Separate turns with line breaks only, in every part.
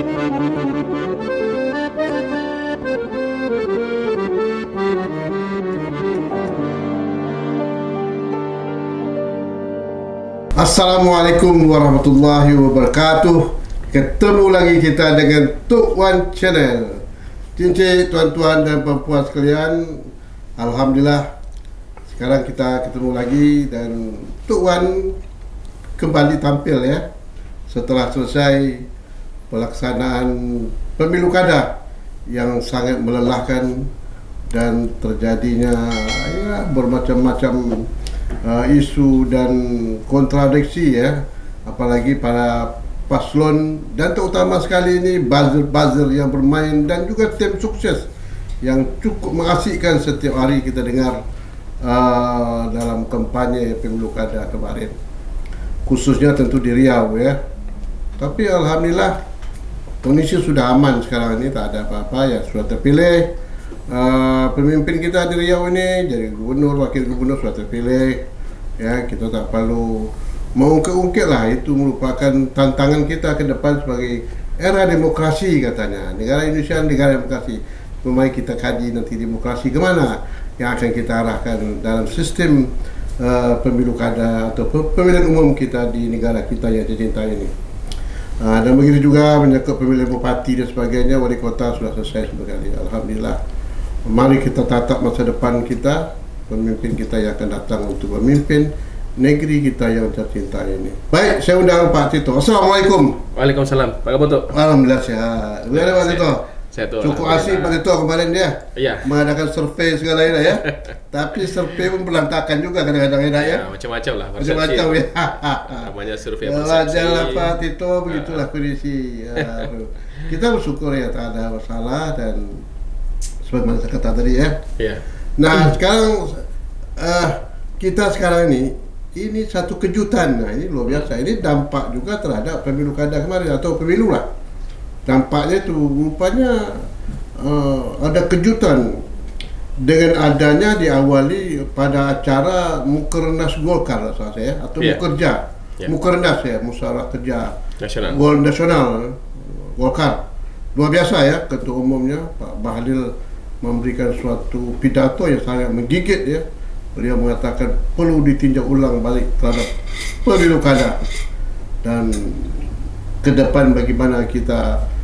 Assalamualaikum warahmatullahi wabarakatuh. Ketemu lagi kita dengan Tok Wan Channel. Cincin tuan-tuan dan puan-puan sekalian, alhamdulillah sekarang kita ketemu lagi dan Tok Wan kembali tampil ya setelah selesai pelaksanaan pemilu kada yang sangat melelahkan dan terjadinya ya bermacam-macam isu dan kontradiksi ya, apalagi para paslon dan terutama sekali ini buzzer-buzzer yang bermain dan juga tim sukses yang cukup mengasyikkan setiap hari kita dengar dalam kampanye pemilu kada kemarin, khususnya tentu di Riau ya. Tapi alhamdulillah kondisi sudah aman sekarang ini, tak ada apa-apa ya, sudah terpilih. Pemimpin kita di Riau ini jadi gubernur, wakil gubernur sudah terpilih ya. Kita tak perlu mengungkit-ungkit lah, itu merupakan tantangan kita ke depan sebagai era demokrasi katanya. Negara Indonesia negara demokrasi. Mari kita kaji nanti demokrasi kemana yang akan kita arahkan dalam sistem pemilu kada atau pemilihan umum kita di negara kita yang dicintai ini. Dan begitu juga menyangkut pemilihan bupati dan sebagainya, wali kota sudah selesai sekali, alhamdulillah. Mari kita tatap masa depan kita, pemimpin kita yang akan datang untuk memimpin negeri kita yang tercinta ini. Baik, saya undang Pak Tito. Assalamualaikum.
Waalaikumsalam. Pak Kaboto.
Alhamdulillah sehat. Bagaimana Pak Tito?
Sehat.
Cukup asik Pak Tito kemarin dia.
Iya.
Mengadakan survei segala ini ya. Tapi survei pun berantakan juga kadang-kadang ya.
Macam-macam lah.
Macam-macam ya.
Namanya survei
persepsi. Wajarlah Pak Tito, begitulah kondisi. Kita bersyukur ya tak ada masalah dan sebagaimana saya kata tadi ya.
Iya.
Nah sekarang kita sekarang ini satu kejutan. Nah ini luar biasa. Ini dampak juga terhadap pemilu kada kemarin atau pemilu lah. Dampaknya itu rupanya ada kejutan dengan adanya diawali pada acara Mukernas Golkar saya atau Mukerja. Mukernas ya, Musyawarah Kerja Nasional Golkar. Luar biasa ya, ketua umumnya Pak Bahlil memberikan suatu pidato yang sangat menggigit ya. Beliau mengatakan perlu ditinjau ulang balik terhadap pemilu kada dan ke depan bagaimana kita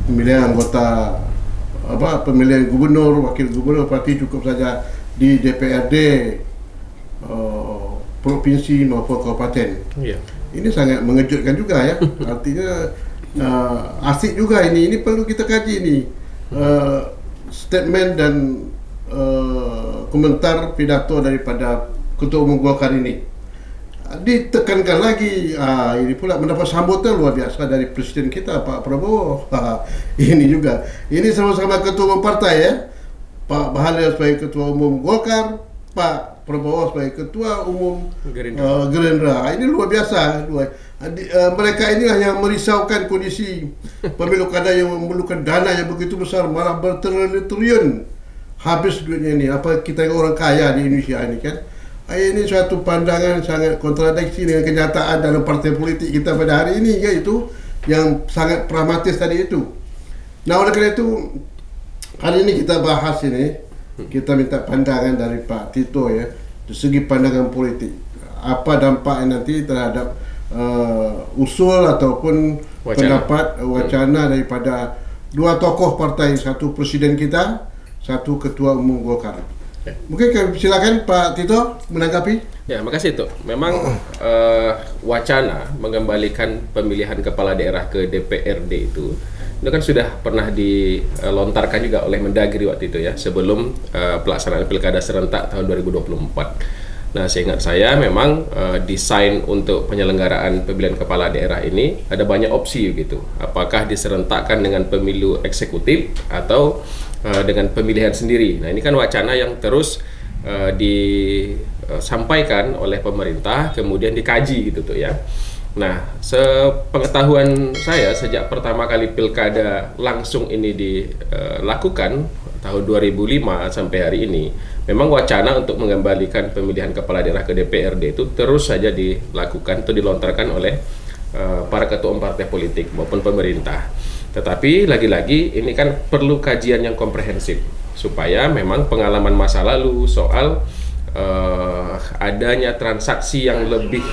pemilihan anggota pemilihan gubernur, wakil gubernur berarti cukup saja di DPRD provinsi maupun kabupaten. Iya. Ini sangat mengejutkan juga ya. Artinya asik juga ini perlu kita kaji ini. Statement dan komentar pidato daripada Ketua Umum Golkar ini ditekankan lagi, ini pula mendapat sambutan luar biasa dari Presiden kita Pak Prabowo. Ini juga, ini sama-sama Ketua Umum Partai ya, Pak Bahlil sebagai Ketua Umum Golkar, Pak Prabowo sebagai Ketua Umum Gerindra. Ini luar biasa. Mereka inilah yang merisaukan kondisi pemilu kada yang memerlukan dana yang begitu besar, malah bertriliun habis duitnya ini. Apa kita orang kaya di Indonesia ini kan? Ini suatu pandangan sangat kontradiksi dengan kenyataan dalam partai politik kita pada hari ini, yaitu yang sangat pragmatis tadi itu. Nah oleh karena itu hari ini kita bahas ini, kita minta pandangan dari Pak Tito ya, dari segi pandangan politik. Apa dampaknya nanti terhadap usul ataupun pendapat wacana daripada dua tokoh partai, satu presiden kita, satu ketua umum Golkar. Mungkin silakan Pak Tito menanggapi.
Ya, makasih Tok. Memang wacana mengembalikan pemilihan kepala daerah ke DPRD itu kan sudah pernah dilontarkan juga oleh Mendagri waktu itu ya, sebelum pelaksanaan pilkada serentak tahun 2024. Nah, seingat saya memang desain untuk penyelenggaraan pemilihan kepala daerah ini ada banyak opsi gitu. Apakah diserentakkan dengan pemilu eksekutif atau dengan pemilihan sendiri. Nah, ini kan wacana yang terus disampaikan oleh pemerintah, kemudian dikaji gitu tuh ya. Nah, sepengetahuan saya sejak pertama kali pilkada langsung ini dilakukan tahun 2005 sampai hari ini, memang wacana untuk mengembalikan pemilihan kepala daerah ke DPRD itu terus saja dilakukan atau dilontarkan oleh para ketua umum partai politik maupun pemerintah. Tetapi lagi-lagi ini kan perlu kajian yang komprehensif supaya memang pengalaman masa lalu soal adanya transaksi yang lebih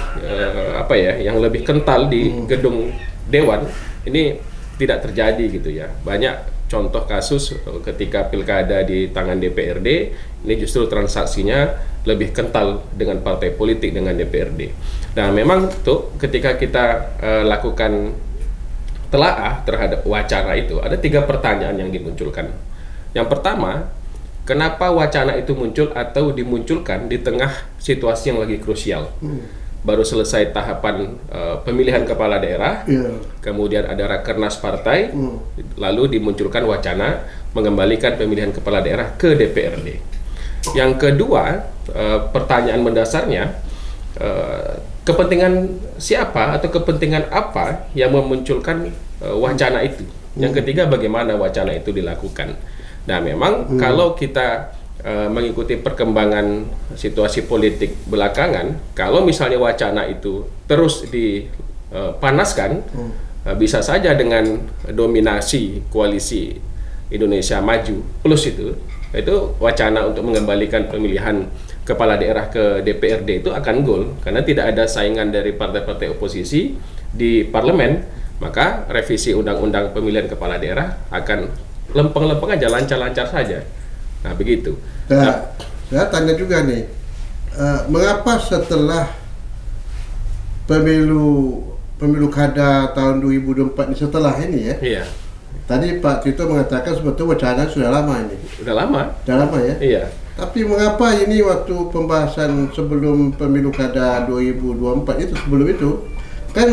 yang lebih kental di gedung dewan ini tidak terjadi gitu ya. Banyak contoh kasus ketika pilkada di tangan DPRD ini justru transaksinya lebih kental dengan partai politik dengan DPRD. Nah, memang tuh ketika kita lakukan telaah terhadap wacana itu ada 3 pertanyaan yang dimunculkan. Yang pertama, kenapa wacana itu muncul atau dimunculkan di tengah situasi yang lagi krusial? Baru selesai tahapan pemilihan kepala daerah, kemudian ada rakernas partai, lalu dimunculkan wacana mengembalikan pemilihan kepala daerah ke DPRD. Yang kedua, pertanyaan mendasarnya, kepentingan siapa atau kepentingan apa yang memunculkan wacana itu? Yang ketiga, bagaimana wacana itu dilakukan? Nah, memang kalau kita mengikuti perkembangan situasi politik belakangan, kalau misalnya wacana itu terus dipanaskan, bisa saja dengan dominasi koalisi Indonesia Maju Plus itu wacana untuk mengembalikan pemilihan kepala daerah ke DPRD itu akan gol, karena tidak ada saingan dari partai-partai oposisi di parlemen, maka revisi undang-undang pemilihan kepala daerah akan lempeng-lempeng aja, lancar-lancar saja. Nah, begitu.
Nah, saya tanya juga nih, mengapa setelah pemilu kada tahun 2024 ini, setelah ini ya?
Iya.
Tadi Pak Tito mengatakan sebetulnya wacana sudah lama ini.
Udah lama.
Sudah lama ya?
Iya.
Tapi mengapa ini waktu pembahasan sebelum pemilu kada 2024 itu, sebelum itu kan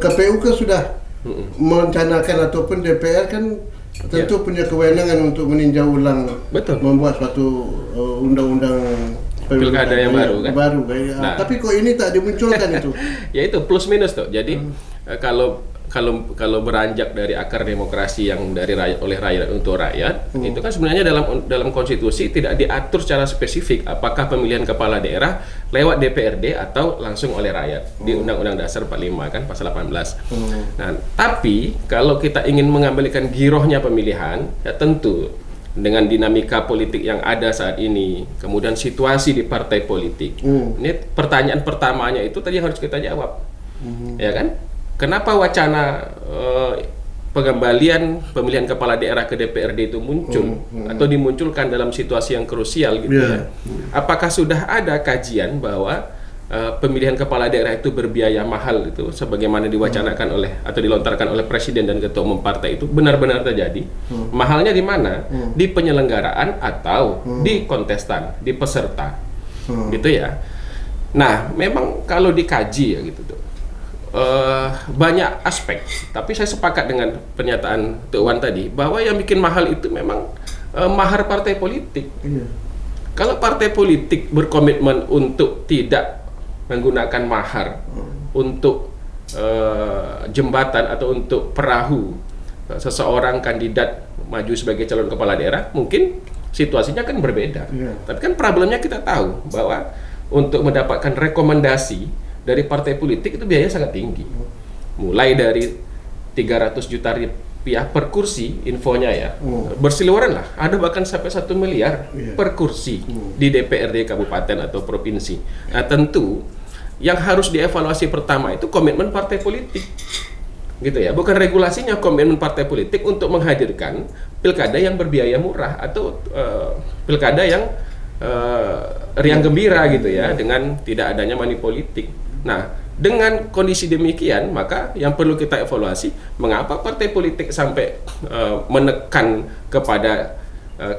KPU kan sudah merencanakan, ataupun DPR kan tentu punya kewenangan untuk meninjau ulang, membuat suatu undang-undang
pilkada yang baru kan.
Nah, tapi kok ini tak dimunculkan itu?
Ya itu plus minus tuh. Jadi kalau beranjak dari akar demokrasi yang dari rakyat, oleh rakyat untuk rakyat, itu kan sebenarnya dalam konstitusi tidak diatur secara spesifik apakah pemilihan kepala daerah lewat DPRD atau langsung oleh rakyat di Undang-Undang Dasar 45 kan pasal 18. Nah, tapi kalau kita ingin mengembalikan girohnya pemilihan, ya tentu dengan dinamika politik yang ada saat ini, kemudian situasi di partai politik. Ini pertanyaan pertamanya itu tadi yang harus kita jawab. Ya kan? Kenapa wacana pengembalian pemilihan kepala daerah ke DPRD itu muncul atau dimunculkan dalam situasi yang krusial gitu ya? Apakah sudah ada kajian bahwa pemilihan kepala daerah itu berbiaya mahal itu sebagaimana diwacanakan oleh atau dilontarkan oleh presiden dan ketua umum partai itu benar-benar terjadi? Mahalnya di mana? Di penyelenggaraan atau di kontestan, di peserta. Gitu ya. Nah, memang kalau dikaji ya gitu tuh. Banyak aspek, tapi saya sepakat dengan pernyataan Tuk Wan tadi bahwa yang bikin mahal itu memang mahar partai politik. Kalau partai politik berkomitmen untuk tidak menggunakan mahar untuk jembatan atau untuk perahu seseorang kandidat maju sebagai calon kepala daerah, mungkin situasinya kan berbeda. Tapi kan problemnya kita tahu bahwa untuk mendapatkan rekomendasi dari partai politik itu biayanya sangat tinggi. Mulai dari 300 juta rupiah per kursi, infonya ya. Berseliweran lah, ada bahkan sampai 1 miliar per kursi di DPRD kabupaten atau provinsi. Nah, tentu yang harus dievaluasi pertama itu komitmen partai politik. Gitu ya, bukan regulasinya, komitmen partai politik untuk menghadirkan pilkada yang berbiaya murah atau pilkada yang riang gembira gitu ya, dengan tidak adanya money politik. Nah, dengan kondisi demikian, maka yang perlu kita evaluasi, mengapa partai politik sampai menekan kepada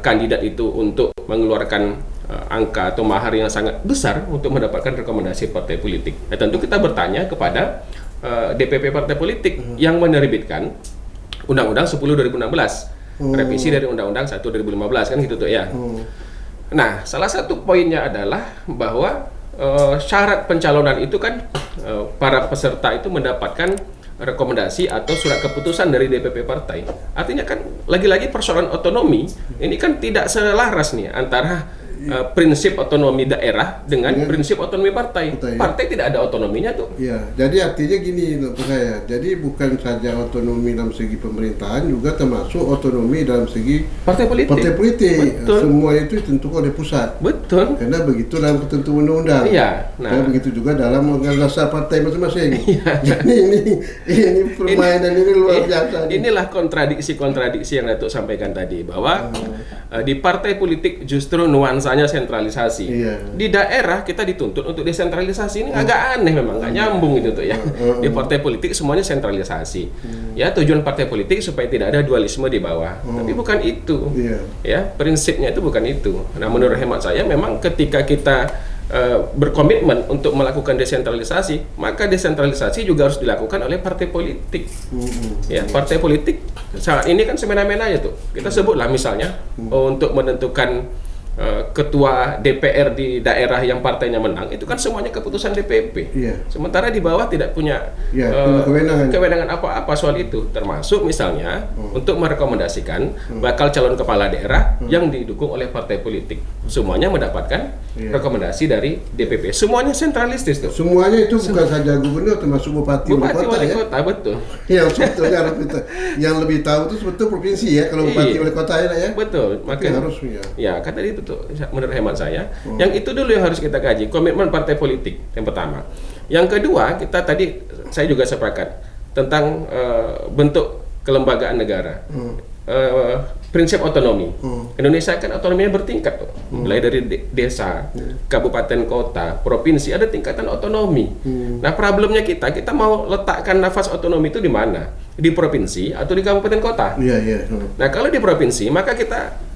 kandidat itu untuk mengeluarkan angka atau mahar yang sangat besar untuk mendapatkan rekomendasi partai politik. Nah, tentu kita bertanya kepada DPP partai politik yang menerbitkan Undang-Undang 10 2016, revisi dari Undang-Undang 1 2015 kan gitu tuh ya. Nah, salah satu poinnya adalah bahwa syarat pencalonan itu kan para peserta itu mendapatkan rekomendasi atau surat keputusan dari DPP partai. Artinya kan lagi-lagi persoalan otonomi ini kan tidak selaras nih antara prinsip otonomi daerah dengan prinsip otonomi partai.
Partai, ya.
Partai tidak ada otonominya tuh.
Ya, jadi artinya gini untuk saya. Jadi bukan saja otonomi dalam segi pemerintahan, juga termasuk otonomi dalam segi
Partai politik.
partai politik.
Betul.
Semua itu ditentukan oleh pusat.
Betul.
Karena begitu dalam ketentuan undang-undang.
Iya.
Dan
Nah,
begitu juga dalam undang dasar partai masing-masing.
Iya.
Jadi ini permainan ini luar biasa.
Inilah kontradiksi-kontradiksi yang Datuk sampaikan tadi, bahwa di partai politik justru nuansanya sentralisasi.
Iya.
Di daerah kita dituntut untuk desentralisasi. Ini agak aneh memang, nggak nyambung itu tuh ya. Di partai politik semuanya sentralisasi. Ya, tujuan partai politik supaya tidak ada dualisme di bawah. Tapi bukan itu.
Iya.
Ya, prinsipnya itu bukan itu. Nah, menurut hemat saya memang ketika kita berkomitmen untuk melakukan desentralisasi, maka desentralisasi juga harus dilakukan oleh partai politik. Ya, partai politik saat ini kan semena-menanya tuh. Kita sebutlah misalnya untuk menentukan ketua DPR di daerah yang partainya menang, itu kan semuanya keputusan DPP.
Iya.
Sementara di bawah tidak punya
Iya,
kewenangan apa-apa soal itu, termasuk misalnya untuk merekomendasikan bakal calon kepala daerah yang didukung oleh partai politik. Semuanya mendapatkan rekomendasi dari DPP. Semuanya sentralistis tuh.
Semuanya itu bukan saja gubernur, termasuk bupati
Wali
ya.
kota, betul.
Yang sebetulnya yang lebih tahu itu sebetulnya provinsi ya, kalau bupati
Iya.
wali kota ya.
Betul.
Tapi harusnya.
Ya, kan tadi itu tuh menurut hemat saya, yang itu dulu yang harus kita kaji, komitmen partai politik yang pertama. Yang kedua, saya juga sepakat tentang bentuk kelembagaan negara. Prinsip otonomi. Indonesia kan otonominya bertingkat tuh. Mulai dari desa, kabupaten, kota, provinsi, ada tingkatan otonomi. Nah, problemnya kita mau letakkan nafas otonomi itu di mana? Di provinsi atau di kabupaten kota?
Iya.
Nah, kalau di provinsi, maka kita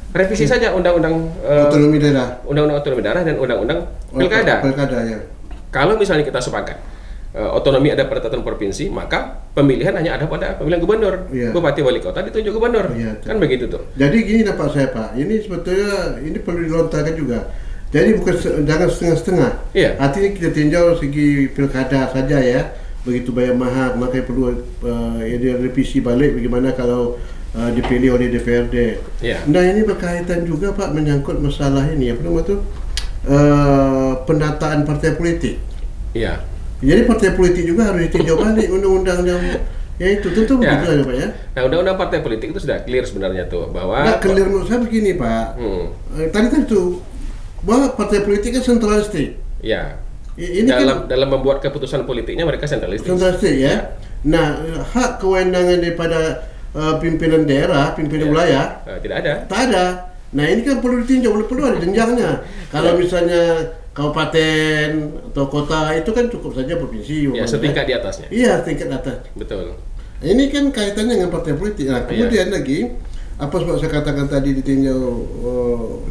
revisi saja undang-undang
Otonomi daerah.
undang-undang otonomi daerah dan undang-undang pilkada.
Pilkada ya.
Kalau misalnya kita sepakat otonomi ada pada tataran provinsi, maka pemilihan hanya ada pada pemilihan gubernur.
Iya.
Bupati wali kota ditunjuk gubernur.
Iya,
Kan begitu tuh.
Jadi gini Pak saya Pak, ini sebetulnya ini perlu dilontarkan juga. Jadi bukan jangan setengah-setengah.
Iya.
Artinya kita tinjau segi pilkada saja ya. Begitu bayar mahal, maka perlu direvisi balik bagaimana kalau dipilih oleh DPRD.
Iya.
Nah ini berkaitan juga Pak menyangkut masalah ini apa namanya tuh pendataan partai politik.
Iya.
Jadi partai politik juga harus ditinjau balik undang-undang yang itu tentu
Ya.
begitu aja Pak ya.
Nah, undang-undang partai politik itu sudah clear sebenarnya tuh bahwa
Nggak clear menurut saya begini Pak. Tadi tuh bahwa partai politik kan sentralistik.
ya
Ini kan
dalam membuat keputusan politiknya mereka sentralistis.
sentralistik ya. Nah hak kewenangan daripada pimpinan daerah, pimpinan wilayah
Tidak ada.
tak ada. Nah ini kan perlu ditinjau, perlu ada jenjangnya. Kalau misalnya kabupaten atau kota itu kan cukup saja provinsi.
Ya, setingkat di atasnya.
Iya, tingkat atas.
Betul.
Ini kan kaitannya dengan partai politik. Nah, kemudian lagi apa sebab saya katakan tadi ditinjau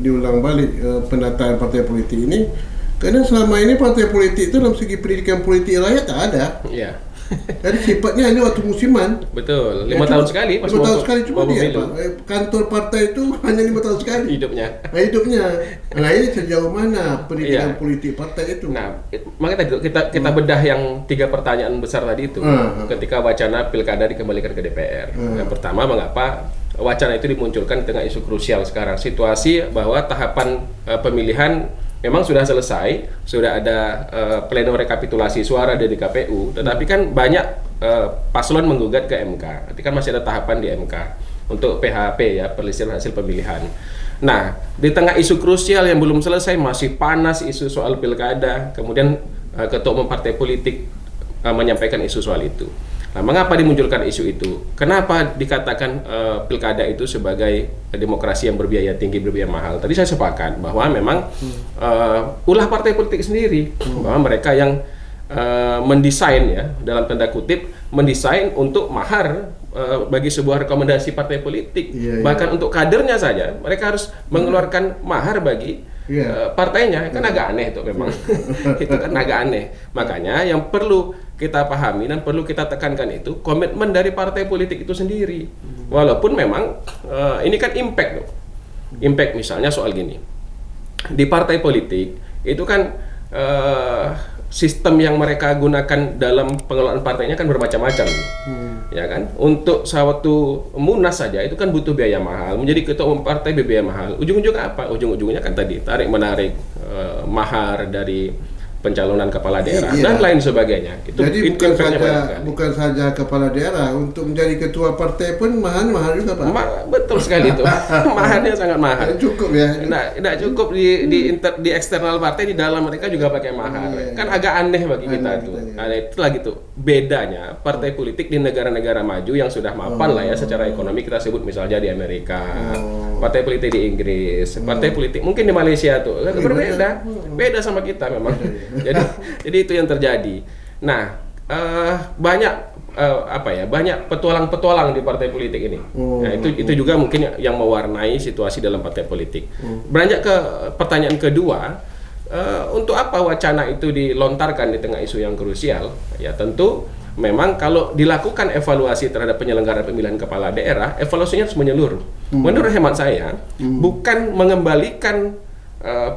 diulang balik penataan partai politik ini, karena selama ini partai politik itu dalam segi pendidikan politik rakyat tak ada.
Iya.
Jadi sifatnya hanya waktu musiman.
Betul. 5
Ya,
tahun
cuma-
sekali pas
5 tahun
mau-
sekali cuma
mau
dia
pemilu.
Pak. Kantor partai itu hanya 5 tahun sekali
Hidupnya.
hidupnya. Nah ini sejauh mana pendidikan
Iya.
politik partai itu?
Nah, makanya tadi kita bedah yang 3 pertanyaan besar tadi itu ketika wacana pilkada dikembalikan ke DPR. Yang pertama, mengapa wacana itu dimunculkan di tengah isu krusial sekarang, situasi bahwa tahapan pemilihan memang sudah selesai, sudah ada pleno rekapitulasi suara dari KPU, tetapi kan banyak paslon menggugat ke MK. Nanti kan masih ada tahapan di MK untuk PHP ya, perselisihan hasil pemilihan. Nah, di tengah isu krusial yang belum selesai, masih panas isu soal pilkada, kemudian ketua umum partai politik menyampaikan isu soal itu. Nah, mengapa dimunculkan isu itu? Kenapa dikatakan pilkada itu sebagai demokrasi yang berbiaya tinggi, berbiaya mahal? Tadi saya sepakat bahwa memang ulah partai politik sendiri, bahwa mereka yang mendesain ya, dalam tanda kutip, mendesain untuk mahar bagi sebuah rekomendasi partai politik. Bahkan untuk kadernya saja, mereka harus mengeluarkan mahar bagi partainya. Kan agak aneh itu memang. Itu kan agak aneh. Makanya yang perlu kita pahami dan perlu kita tekankan itu komitmen dari partai politik itu sendiri. Walaupun memang ini kan impact loh. Impact misalnya soal gini. Di partai politik itu kan sistem yang mereka gunakan dalam pengelolaan partainya kan bermacam-macam. Ya kan? Untuk suatu munas saja itu kan butuh biaya mahal. Menjadi ketua umum partai biaya mahal. Ujung-ujungnya apa? Ujung-ujungnya kan tadi tarik menarik mahar dari pencalonan kepala daerah dan lain sebagainya.
Jadi bukan saja kepala daerah, untuk menjadi ketua partai pun mahal juga, Pak.
Betul sekali itu. Maharnya sangat mahal.
Cukup ya.
Tidak cukup di eksternal partai, di dalam mereka juga pakai mahar. Kan agak aneh bagi kita itu. Nah, itu lagi tuh bedanya partai politik di negara-negara maju yang sudah mapan lah ya secara ekonomi, kita sebut misalnya di Amerika, partai politik di Inggris, partai politik mungkin di Malaysia tuh berbeda. Beda sama kita memang. Jadi itu yang terjadi. Nah, banyak banyak petualang-petualang di partai politik ini. Nah, itu juga mungkin yang mewarnai situasi dalam partai politik. Beranjak ke pertanyaan kedua, untuk apa wacana itu dilontarkan di tengah isu yang krusial? Ya tentu memang kalau dilakukan evaluasi terhadap penyelenggaraan pemilihan kepala daerah, evaluasinya harus menyeluruh. Menurut hemat saya, bukan mengembalikan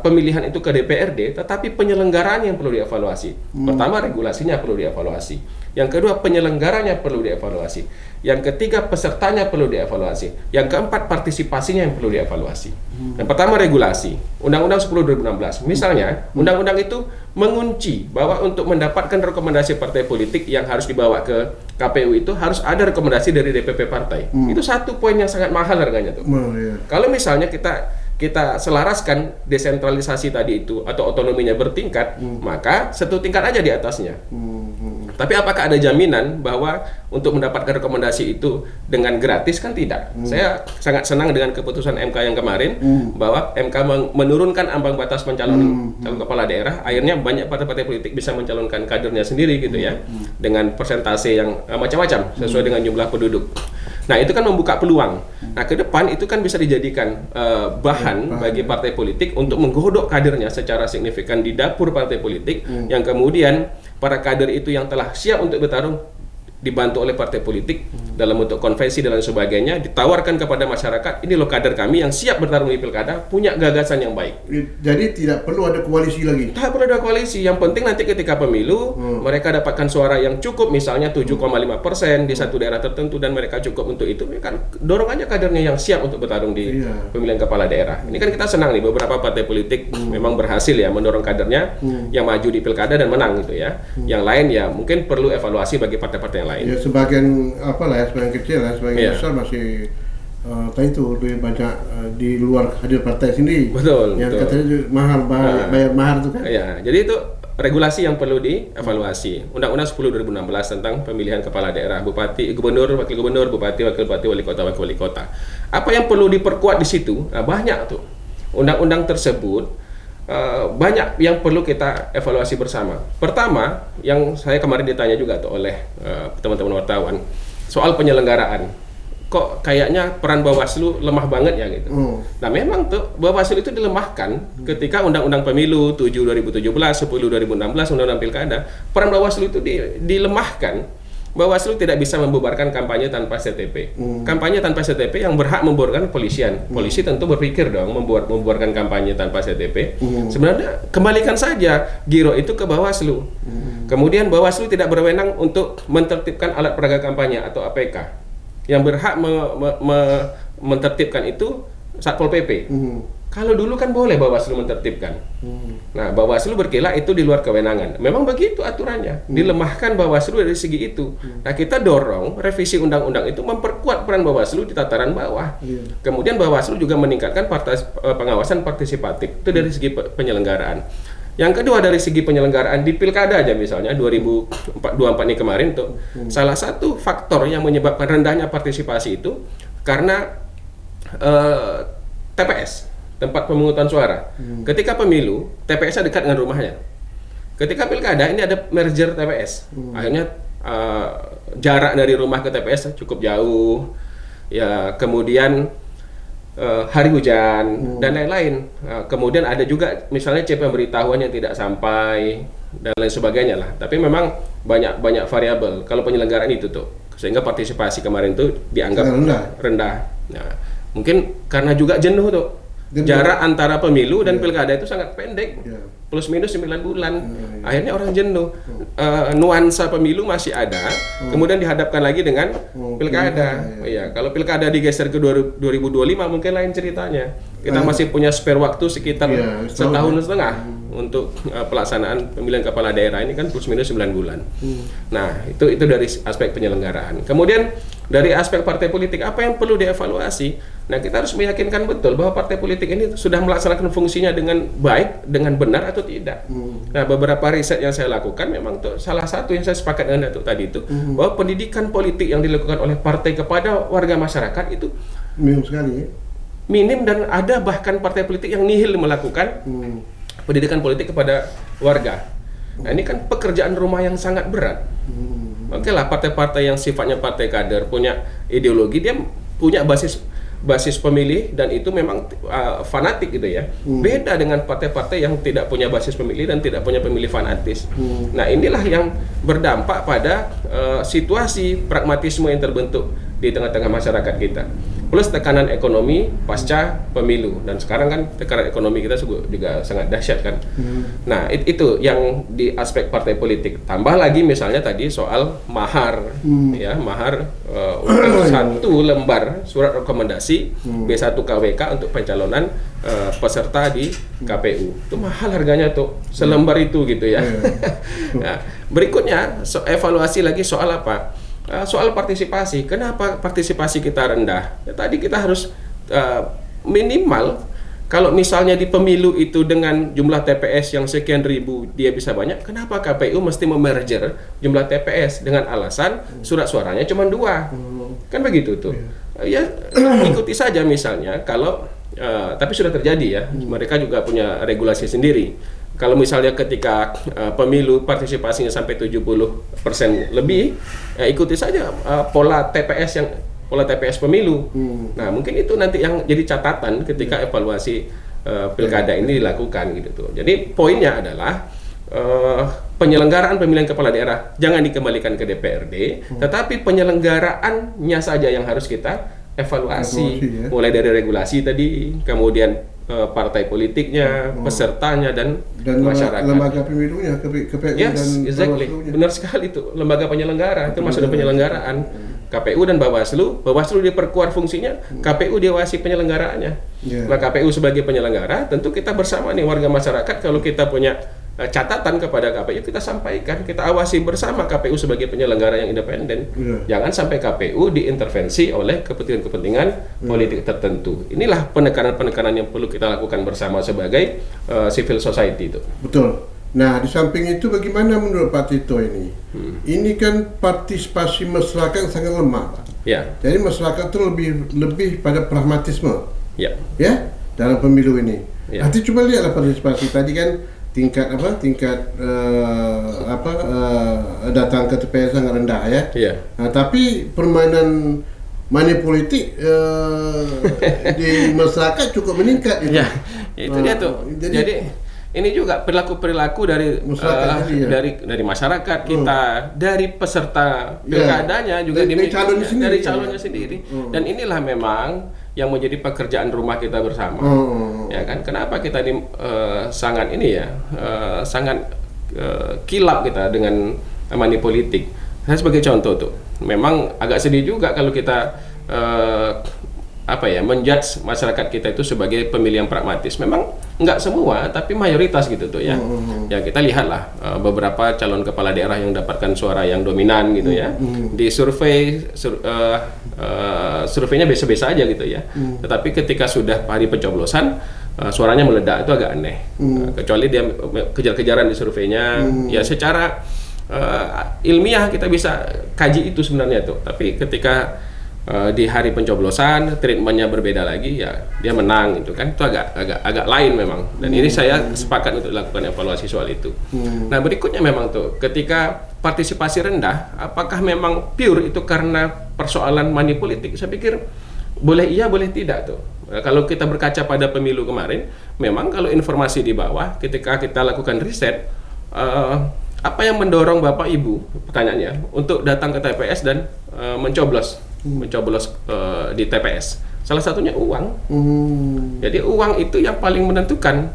pemilihan itu ke DPRD, tetapi penyelenggaraan yang perlu dievaluasi. Pertama, regulasinya perlu dievaluasi. Yang kedua, penyelenggaranya perlu dievaluasi. Yang ketiga, pesertanya perlu dievaluasi. Yang keempat, partisipasinya yang perlu dievaluasi. Yang pertama, regulasi. Undang-Undang 10 2016. Misalnya, undang-undang itu mengunci bahwa untuk mendapatkan rekomendasi partai politik yang harus dibawa ke KPU itu harus ada rekomendasi dari DPP partai. Itu satu poin yang sangat mahal harganya tuh. Kalau misalnya kita selaraskan desentralisasi tadi itu atau otonominya bertingkat, maka satu tingkat aja di atasnya. Tapi apakah ada jaminan bahwa untuk mendapatkan rekomendasi itu dengan gratis? Kan tidak. Saya sangat senang dengan keputusan MK yang kemarin bahwa MK menurunkan ambang batas pencalonan calon kepala daerah. Akhirnya banyak partai-partai politik bisa mencalonkan kadernya sendiri gitu ya, dengan persentase yang macam-macam sesuai dengan jumlah penduduk. Nah, itu kan membuka peluang. Nah, ke depan itu kan bisa dijadikan bahan bagi partai politik untuk menggodok kadernya secara signifikan di dapur partai politik, yang kemudian para kader itu yang telah siap untuk bertarung dibantu oleh partai politik dalam bentuk konvensi dan lain sebagainya, ditawarkan kepada masyarakat, ini loh kader kami yang siap bertarung di pilkada, punya gagasan yang baik.
Jadi tidak perlu ada koalisi lagi?
Tidak perlu ada koalisi, yang penting nanti ketika pemilu mereka dapatkan suara yang cukup, misalnya 7,5% di satu daerah tertentu, dan mereka cukup untuk itu, kan dorong aja kadernya yang siap untuk bertarung di pemilihan kepala daerah. Ini kan kita senang nih, beberapa partai politik memang berhasil ya mendorong kadernya yang maju di pilkada dan menang gitu ya. Yang lain ya mungkin perlu evaluasi bagi partai-partai yang lain.
Ya sebagian sebagian kecil lah, sebagian besar masih tadi itu lebih banyak di luar hadir partai sendiri.
Betul.
Yang katanya mahal, bayar mahar itu kan.
Ya, jadi itu regulasi yang perlu dievaluasi. Undang-Undang 10 2016 tentang pemilihan kepala daerah, bupati, gubernur, wakil gubernur, bupati, wakil bupati, wali kota, wakil wali kota. Apa yang perlu diperkuat di situ? Nah, banyak tuh. Undang-undang tersebut banyak yang perlu kita evaluasi bersama. Pertama, yang saya kemarin ditanya juga tuh oleh teman-teman wartawan soal penyelenggaraan. Kok kayaknya peran Bawaslu lemah banget ya gitu. Nah, memang tuh Bawaslu itu dilemahkan ketika Undang-Undang Pemilu 7 2017, 10 2016, Undang-Undang Pilkada. Peran Bawaslu itu dilemahkan. Bawaslu tidak bisa membubarkan kampanye tanpa CTP. Kampanye tanpa CTP yang berhak membubarkan kepolisian. Polisi tentu berpikir dong membubarkan kampanye tanpa CTP. Sebenarnya kembalikan saja giro itu ke Bawaslu. Kemudian Bawaslu tidak berwenang untuk menertibkan alat peraga kampanye atau APK. Yang berhak menertibkan itu Satpol PP. Kalau dulu kan boleh Bawaslu menertibkan. Nah, Bawaslu berkilah itu di luar kewenangan. Memang begitu aturannya. Dilemahkan Bawaslu dari segi itu. Nah, kita dorong revisi undang-undang itu memperkuat peran Bawaslu di tataran bawah. Kemudian Bawaslu juga meningkatkan pengawasan partisipatif. Itu dari segi penyelenggaraan. Yang kedua dari segi penyelenggaraan di pilkada aja misalnya 2024 ini kemarin tuh salah satu faktor yang menyebabkan rendahnya partisipasi itu karena TPS, tempat pemungutan suara. Ketika pemilu, TPS-nya dekat dengan rumahnya. Ketika pilkada ini ada merger TPS. Akhirnya jarak dari rumah ke TPS cukup jauh. Ya, kemudian hari hujan dan lain-lain. Kemudian ada juga misalnya CP pemberitahuan yang tidak sampai dan lain sebagainya lah. Tapi memang banyak variabel kalau penyelenggaraan itu tuh. Sehingga partisipasi kemarin tuh dianggap rendah. Nah, mungkin karena juga jenuh tuh. Jarak antara pemilu dan pilkada itu sangat pendek.
Ya.
Plus minus 9 bulan. Akhirnya orang jenuh. Nuansa pemilu masih ada, kemudian dihadapkan lagi dengan pilkada. Iya, kalau pilkada digeser ke 2025 mungkin lain ceritanya. Kita masih punya spare waktu sekitar setahun setengah untuk pelaksanaan pemilihan kepala daerah ini kan plus minus 9 bulan. Nah, itu dari aspek penyelenggaraan. Kemudian dari aspek partai politik, apa yang perlu dievaluasi? Nah, kita harus meyakinkan betul bahwa partai politik ini sudah melaksanakan fungsinya dengan baik, dengan benar atau tidak. Nah, beberapa riset yang saya lakukan memang tuh salah satu yang saya sepakat dengan Datuk tadi itu bahwa pendidikan politik yang dilakukan oleh partai kepada warga masyarakat itu
minim sekali ya.
Minim, dan ada bahkan partai politik yang nihil melakukan pendidikan politik kepada warga. Nah, ini kan pekerjaan rumah yang sangat berat. Oke lah, partai-partai yang sifatnya partai kader punya ideologi, dia punya basis pemilih dan itu memang fanatik gitu ya. Beda dengan partai-partai yang tidak punya basis pemilih dan tidak punya pemilih fanatis. Nah, inilah yang berdampak pada situasi pragmatisme yang terbentuk di tengah-tengah masyarakat kita. Plus tekanan ekonomi pasca pemilu, dan sekarang kan tekanan ekonomi kita juga sangat dahsyat kan. Nah, itu yang di aspek partai politik. Tambah lagi misalnya tadi soal mahar, ya mahar untuk satu lembar surat rekomendasi B1 KWK untuk pencalonan peserta di KPU. Itu mahal harganya tuh, selembar itu gitu ya. Nah, berikutnya evaluasi lagi soal apa? Soal partisipasi. Kenapa partisipasi kita rendah? Ya, tadi kita harus minimal, kalau misalnya di pemilu itu dengan jumlah TPS yang sekian ribu dia bisa banyak, kenapa KPU mesti memerger jumlah TPS dengan alasan surat suaranya cuma 2? Kan begitu tuh. Ya ikuti saja misalnya kalau tapi sudah terjadi ya. Mereka juga punya regulasi sendiri. Kalau misalnya ketika pemilu partisipasinya sampai 70% lebih, ya ikuti saja pola TPS pemilu. Nah, mungkin itu nanti yang jadi catatan ketika evaluasi pilkada ini dilakukan gitu tuh. Jadi poinnya adalah penyelenggaraan pemilihan kepala daerah jangan dikembalikan ke DPRD, tetapi penyelenggaraannya saja yang harus kita evaluasi, mulai dari regulasi tadi, kemudian partai politiknya, pesertanya dan masyarakat.
Lembaga pemilunya, KPU
yes,
dan
exactly.
Bawaslu-nya.
Benar sekali itu, lembaga penyelenggara itu masuk dalam penyelenggaraan. KPU dan Bawaslu diperkuat fungsinya, KPU diawasi penyelenggaraannya. Nah, KPU sebagai penyelenggara, tentu kita bersama nih warga masyarakat, kalau kita punya catatan kepada KPU, kita sampaikan, kita awasi bersama KPU sebagai penyelenggara yang independen. Jangan sampai KPU diintervensi oleh kepentingan-kepentingan politik tertentu. Inilah penekanan-penekanan yang perlu kita lakukan bersama sebagai civil society itu.
Betul. Nah, di samping itu bagaimana menurut Pak Tito ini? Ini kan partisipasi masyarakat sangat lemah, Pak.
Ya.
Jadi masyarakat itu lebih pada pragmatisme.
Ya.
Ya, dalam pemilu ini.
Ya.
Nanti coba lihatlah partisipasi tadi kan tingkat datang ke TPS sangat rendah ya.
Iya.
Nah, tapi permainan money politik di masyarakat cukup meningkat itu.
Ya, itu dia tuh. Jadi ini juga perilaku dari dari masyarakat kita, dari peserta pilkadanya juga dari calonnya sendiri. Dan inilah memang yang menjadi pekerjaan rumah kita bersama. Ya kan? Kenapa kita sangat kilap kita dengan money politik. Saya sebagai contoh tuh, memang agak sedih juga kalau kita menjudge masyarakat kita itu sebagai pemilih yang pragmatis. Memang nggak semua, tapi mayoritas gitu tuh ya. Ya kita lihatlah beberapa calon kepala daerah yang dapatkan suara yang dominan gitu ya. Di surveinya biasa-biasa aja gitu ya. Tetapi ketika sudah hari pencoblosan, suaranya meledak, itu agak aneh. Kecuali dia kejar-kejaran di surveinya, ya secara ilmiah kita bisa kaji itu sebenarnya tuh. Tapi ketika di hari pencoblosan treatmentnya berbeda lagi, ya dia menang gitu kan, itu agak lain memang. Dan ini saya sepakat untuk lakukan evaluasi soal itu. Nah, berikutnya memang tuh ketika partisipasi rendah, apakah memang pure itu karena persoalan money politik? Saya pikir boleh iya boleh tidak tuh. Kalau kita berkaca pada pemilu kemarin, memang kalau informasi di bawah ketika kita lakukan riset, apa yang mendorong Bapak Ibu, pertanyaannya, untuk datang ke TPS dan mencoblos di TPS? Salah satunya uang.
Hmm.
Jadi uang itu yang paling menentukan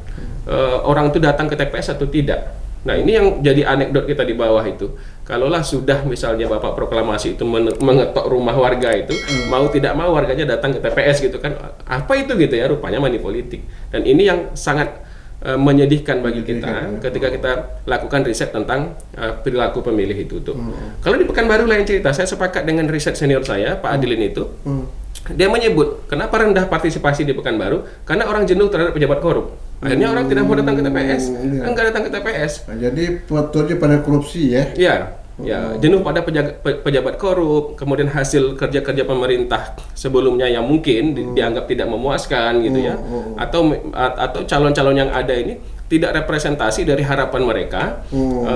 orang itu datang ke TPS atau tidak. Nah, ini yang jadi anekdot kita di bawah itu. Kalaulah sudah misalnya Bapak proklamasi itu mengetok rumah warga itu, mau tidak mau warganya datang ke TPS gitu kan. Apa itu gitu ya, rupanya money politik. Dan ini yang sangat menyedihkan bagi kita ketika kita lakukan riset tentang perilaku pemilih itu tuh. Kalau di Pekanbaru lain cerita, saya sepakat dengan riset senior saya, Pak Adilin itu. Dia menyebut, kenapa rendah partisipasi di Pekanbaru? Karena orang jenuh terhadap pejabat korup. Akhirnya orang tidak mau datang ke TPS, enggak datang ke TPS.
Nah, jadi faktornya pada korupsi ya?
Ya, jenuh pada pejabat korup, kemudian hasil kerja-kerja pemerintah sebelumnya yang mungkin dianggap tidak memuaskan gitu ya, atau calon-calon yang ada ini tidak representasi dari harapan mereka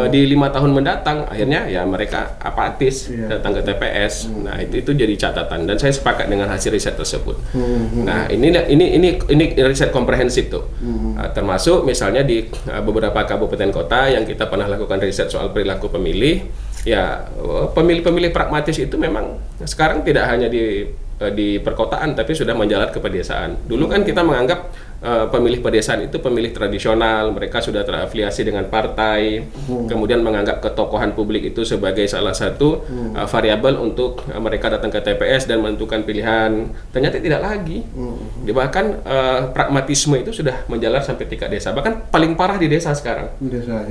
di 5 tahun mendatang. Akhirnya ya mereka apatis datang ke TPS. Nah itu jadi catatan dan saya sepakat dengan hasil riset tersebut. Nah ini riset komprehensif tuh, termasuk misalnya di beberapa kabupaten kota yang kita pernah lakukan riset soal perilaku pemilih. Ya pemilih-pemilih pragmatis itu memang sekarang tidak hanya di perkotaan tapi sudah menjalar ke pedesaan. Dulu kan kita menganggap pemilih pedesaan itu pemilih tradisional, mereka sudah terafiliasi dengan partai, kemudian menganggap ketokohan publik itu sebagai salah satu variabel untuk mereka datang ke TPS dan menentukan pilihan. Ternyata tidak lagi. Bahkan pragmatisme itu sudah menjalar sampai tingkat desa, bahkan paling parah di desa sekarang.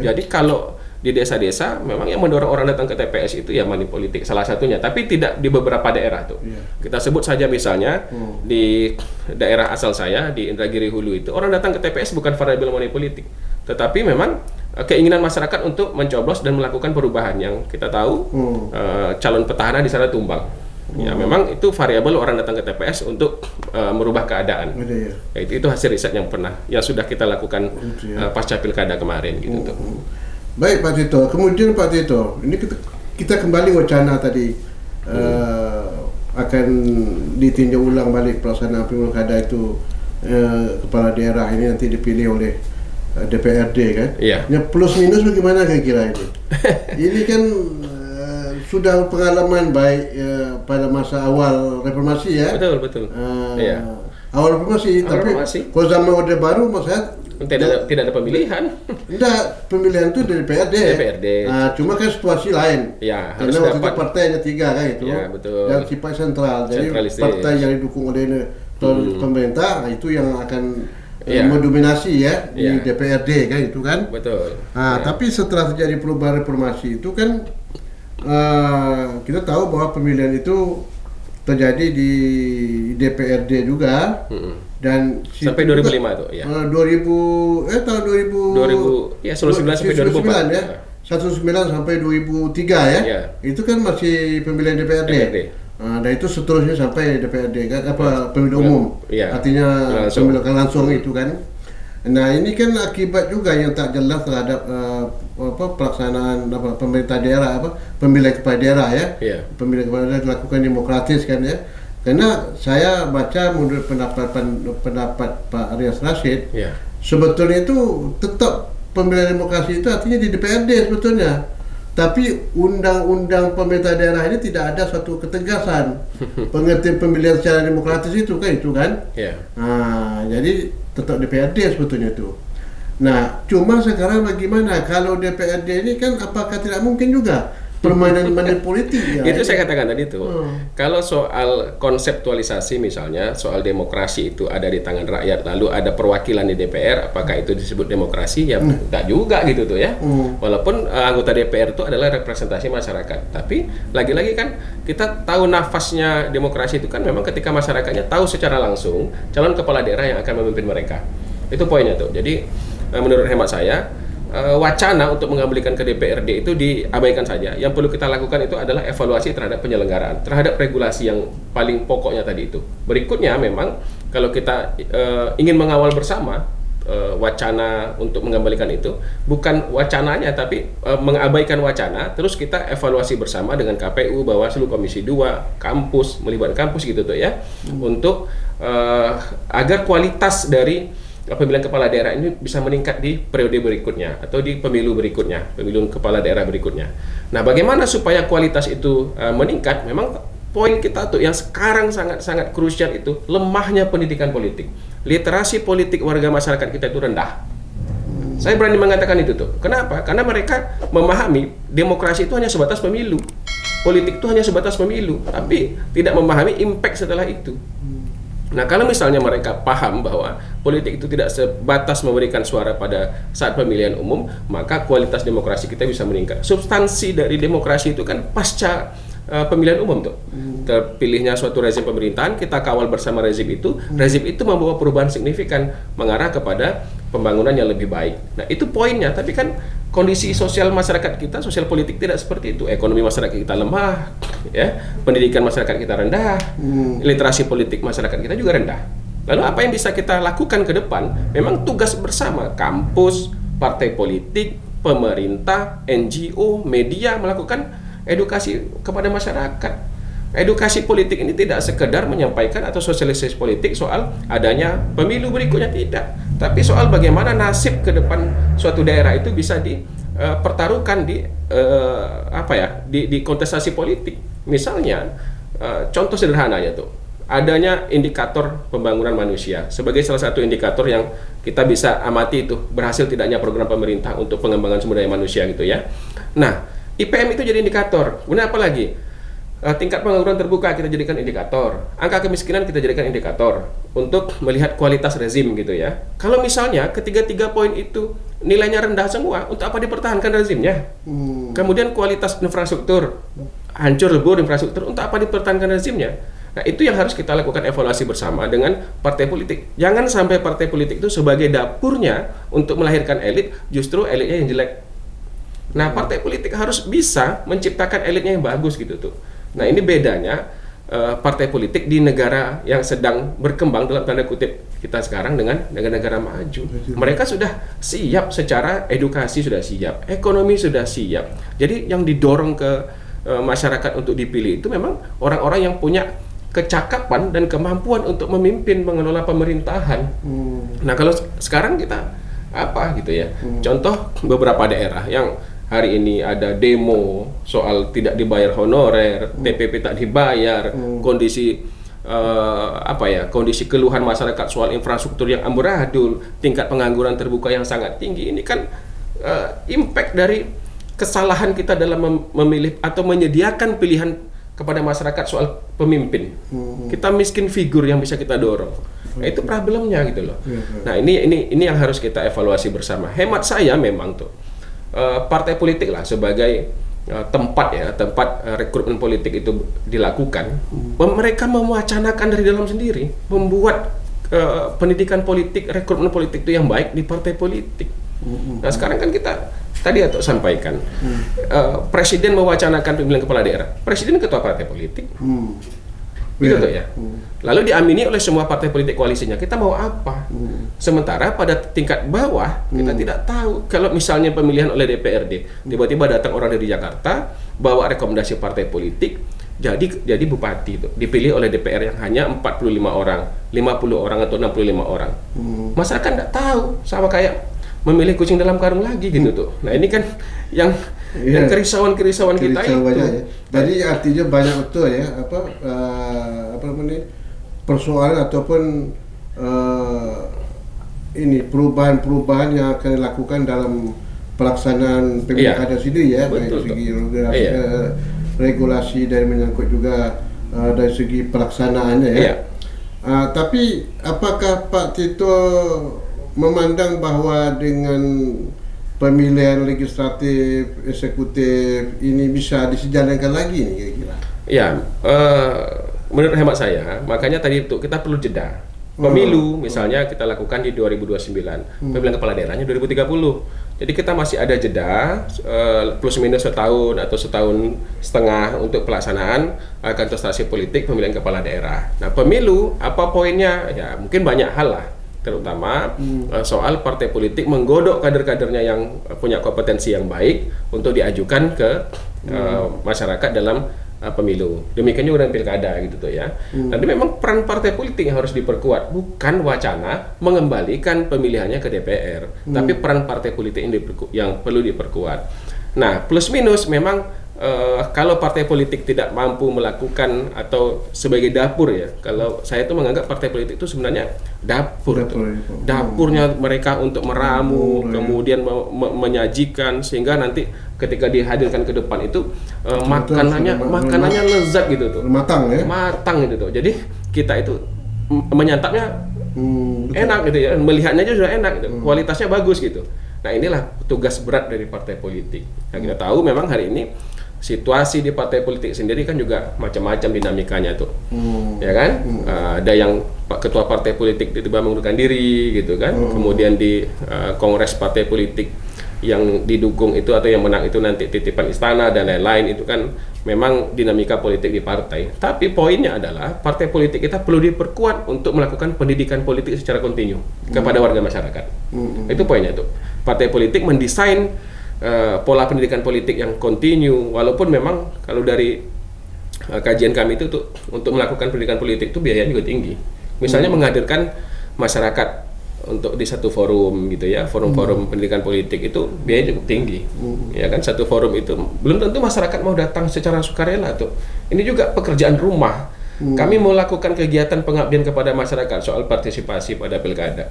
Jadi kalau di desa-desa memang yang mendorong orang datang ke TPS itu ya money politik salah satunya, tapi tidak di beberapa daerah tuh. Kita sebut saja misalnya di daerah asal saya di Indragiri Hulu itu orang datang ke TPS bukan variabel money politik, tetapi memang keinginan masyarakat untuk mencoblos dan melakukan perubahan yang kita tahu calon petahana di sana tumbang. Ya memang itu variabel orang datang ke TPS untuk merubah keadaan. Ya, itu hasil riset yang sudah kita lakukan pasca pilkada kemarin gitu tuh.
Baik Pak Tito, kemudian Pak Tito, ini kita kembali wacana tadi akan ditinjau ulang balik pelaksanaan pilkada itu, kepala daerah ini nanti dipilih oleh DPRD kan?
Iya.
Ya, plus minus bagaimana kira-kira ini? Ini kan sudah pengalaman baik pada masa awal reformasi ya?
Betul. Iya.
Awal reformasi, tapi kalau zaman Orde Baru maksudnya
tidak ada pemilihan.
Enggak, pemilihan itu dari DPRD. Nah, cuma kan situasi lain.
Ya,
karena waktu itu partai hanya 3 kan itu.
Ya, betul.
Dan sifat sentral. Jadi partai yang didukung oleh pemerintah itu yang akan mendominasi ya di DPRD kan itu kan.
Betul.
Nah, tapi setelah terjadi perubahan reformasi itu kan kita tahu bahwa pemilihan itu terjadi di DPRD juga. Dan
sampai 2005 tuh ya.
Tahun 2000
ya 19 sampai 2004
ya. 19 sampai 2003 ya. Itu kan masih pemilihan DPRD. Dan itu seterusnya sampai DPRD kan pemilihan umum. Artinya pemilihan langsung itu kan. Nah, ini kan akibat juga yang tak jelas terhadap pelaksanaan pemerintah daerah pemilihan kepala daerah ya. Pemilihan kepala daerah dilakukan demokratis kan ya. Karena saya baca menurut pendapat Pak Rias Rashid, sebetulnya itu tetap pemilihan demokrasi itu artinya di DPRD sebetulnya. Tapi undang-undang pemerintah daerah ini tidak ada suatu ketegasan pengertian pemilihan secara demokratis itu kan. Nah, jadi tetap DPRD sebetulnya itu. Nah, cuma sekarang bagaimana kalau DPRD ini kan apakah tidak mungkin juga permainan politik ya?
Itu saya katakan tadi tuh. Kalau soal konseptualisasi misalnya soal demokrasi itu ada di tangan rakyat lalu ada perwakilan di DPR, apakah itu disebut demokrasi? Ya enggak juga gitu tuh ya. Walaupun anggota DPR itu adalah representasi masyarakat, tapi lagi-lagi kan kita tahu nafasnya demokrasi itu kan memang ketika masyarakatnya tahu secara langsung calon kepala daerah yang akan memimpin mereka. Itu poinnya tuh. Jadi menurut hemat saya wacana untuk mengembalikan ke DPRD itu diabaikan saja. Yang perlu kita lakukan itu adalah evaluasi terhadap penyelenggaraan, terhadap regulasi yang paling pokoknya tadi itu. Berikutnya memang kalau kita ingin mengawal bersama wacana untuk mengembalikan itu, bukan wacananya tapi mengabaikan wacana, terus kita evaluasi bersama dengan KPU, Bawaslu, Komisi 2, kampus, melibatkan kampus gitu tuh ya, untuk agar kualitas dari pemilihan kepala daerah ini bisa meningkat di periode berikutnya atau di pemilu berikutnya, pemilu kepala daerah berikutnya. Nah, bagaimana supaya kualitas itu meningkat? Memang poin kita tuh yang sekarang sangat-sangat krusial itu lemahnya pendidikan politik. Literasi politik warga masyarakat kita itu rendah. Saya berani mengatakan itu tuh. Kenapa? Karena mereka memahami demokrasi itu hanya sebatas pemilu. Politik itu hanya sebatas pemilu, tapi tidak memahami impact setelah itu. Nah, kalau misalnya mereka paham bahwa politik itu tidak sebatas memberikan suara pada saat pemilihan umum, maka kualitas demokrasi kita bisa meningkat. Substansi dari demokrasi itu kan pasca pemilihan umum tuh. Terpilihnya suatu rezim pemerintahan, kita kawal bersama rezim itu membawa perubahan signifikan mengarah kepada pembangunan yang lebih baik. Nah, itu poinnya. Tapi kan kondisi sosial masyarakat kita, sosial politik tidak seperti itu. Ekonomi masyarakat kita lemah, ya. Pendidikan masyarakat kita rendah, literasi politik masyarakat kita juga rendah. Lalu apa yang bisa kita lakukan ke depan? Memang tugas bersama kampus, partai politik, pemerintah, NGO, media melakukan edukasi kepada masyarakat. Edukasi politik ini tidak sekedar menyampaikan atau sosialisasi politik soal adanya pemilu berikutnya, tidak. Tapi soal bagaimana nasib ke depan suatu daerah itu bisa dipertaruhkan di kontestasi politik. Misalnya, contoh sederhananya tuh, adanya indikator pembangunan manusia sebagai salah satu indikator yang kita bisa amati itu berhasil tidaknya program pemerintah untuk pengembangan sumber daya manusia gitu ya. Nah, IPM itu jadi indikator. Kemudian apa lagi? Tingkat pengangguran terbuka kita jadikan indikator. Angka kemiskinan kita jadikan indikator untuk melihat kualitas rezim gitu ya. Kalau misalnya ketiga-tiga poin itu nilainya rendah semua, untuk apa dipertahankan rezimnya? Kemudian kualitas infrastruktur hancur lebur infrastruktur, untuk apa dipertahankan rezimnya? Nah, itu yang harus kita lakukan evaluasi bersama dengan partai politik. Jangan sampai partai politik itu sebagai dapurnya untuk melahirkan elit, justru elitnya yang jelek. Nah, partai politik harus bisa menciptakan elitnya yang bagus gitu tuh. Nah, ini bedanya partai politik di negara yang sedang berkembang dalam tanda kutip kita sekarang dengan negara-negara maju. Mereka sudah siap secara edukasi, sudah siap, ekonomi sudah siap. Jadi yang didorong ke masyarakat untuk dipilih itu memang orang-orang yang punya kecakapan dan kemampuan untuk memimpin mengelola pemerintahan. Nah, kalau sekarang kita apa gitu ya? Contoh beberapa daerah yang hari ini ada demo soal tidak dibayar honorer, TPP tak dibayar, kondisi kondisi keluhan masyarakat soal infrastruktur yang amburadul, tingkat pengangguran terbuka yang sangat tinggi. Ini kan impact dari kesalahan kita dalam memilih atau menyediakan pilihan kepada masyarakat soal pemimpin. Kita miskin figur yang bisa kita dorong. Nah, itu problemnya gitu loh. Nah, ini yang harus kita evaluasi bersama. Hemat saya memang tuh partai politik lah sebagai tempat rekrutmen politik itu dilakukan. Mereka mewacanakan dari dalam sendiri, membuat pendidikan politik, rekrutmen politik itu yang baik di partai politik. Nah, sekarang kan kita tadi atau sampaikan presiden mewacanakan pemilihan kepala daerah, presiden ketua partai politik. Gitu tuh ya. Lalu diamini oleh semua partai politik koalisinya. Kita mau apa? Sementara pada tingkat bawah kita tidak tahu. Kalau misalnya pemilihan oleh DPRD, tiba-tiba datang orang dari Jakarta bawa rekomendasi partai politik, jadi bupati itu dipilih oleh DPR yang hanya 45 orang, 50 orang atau 65 orang. Masyarakat tidak tahu, sama kayak memilih kucing dalam karung lagi gitu tuh. Nah, ini kan yang kerisauan-kerisauan kita itu.
Ya. Jadi artinya banyak betul ya persoalan ataupun ini perubahan-perubahan yang akan dilakukan dalam pelaksanaan pilkada sendiri ya, dari segi regulasi dan menyangkut juga dari segi pelaksanaannya ya. Tapi apakah Pak Tito memandang bahwa dengan pemilihan legislatif, eksekutif ini bisa disejalankan lagi nih kira-kira?
Ya, menurut hemat saya, makanya tadi itu kita perlu jeda. Pemilu misalnya kita lakukan di 2029, pemilihan kepala daerahnya 2030. Jadi kita masih ada jeda plus minus setahun atau setahun setengah untuk pelaksanaan kontestasi politik pemilihan kepala daerah. Nah, pemilu apa poinnya? Ya mungkin banyak hal lah, terutama soal partai politik menggodok kader-kadernya yang punya kompetensi yang baik untuk diajukan ke masyarakat dalam pemilu. Demikian juga dengan pilkada gitu tuh ya. Nanti memang peran partai politik yang harus diperkuat, bukan wacana mengembalikan pemilihannya ke DPR, tapi peran partai politik yang perlu diperkuat. Nah, plus minus memang kalau partai politik tidak mampu melakukan atau sebagai dapur ya, kalau saya tuh menganggap partai politik itu sebenarnya dapur tuh. Dapurnya mereka untuk meramu, kemudian menyajikan sehingga nanti ketika dihadirkan ke depan itu makanannya lezat gitu tuh. Matang gitu tuh. Jadi kita itu menyantapnya enak gitu ya, melihatnya aja sudah enak gitu. Kualitasnya bagus gitu. Nah, inilah tugas berat dari partai politik. Nah, kita tahu memang hari ini situasi di partai politik sendiri kan juga macam-macam dinamikanya tuh, ya kan? Ada yang ketua partai politik tiba-tiba mengundurkan diri gitu kan, kemudian di kongres partai politik yang didukung itu atau yang menang itu nanti titipan istana dan lain-lain, itu kan memang dinamika politik di partai. Tapi poinnya adalah partai politik kita perlu diperkuat untuk melakukan pendidikan politik secara kontinu kepada warga masyarakat. Itu poinnya tuh. Partai politik mendesain pola pendidikan politik yang kontinu, walaupun memang kalau dari kajian kami itu tuh, untuk melakukan pendidikan politik itu biayanya juga tinggi. Misalnya menghadirkan masyarakat untuk di satu forum gitu ya, forum-forum pendidikan politik itu biayanya cukup tinggi. Ya kan, satu forum itu belum tentu masyarakat mau datang secara sukarela tuh. Ini juga pekerjaan rumah. Kami mau lakukan kegiatan pengabdian kepada masyarakat soal partisipasi pada pilkada.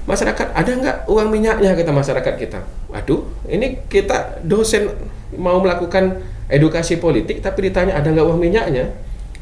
Masyarakat, ada nggak uang minyaknya, kata masyarakat kita. Aduh, ini kita dosen mau melakukan edukasi politik tapi ditanya ada nggak uang minyaknya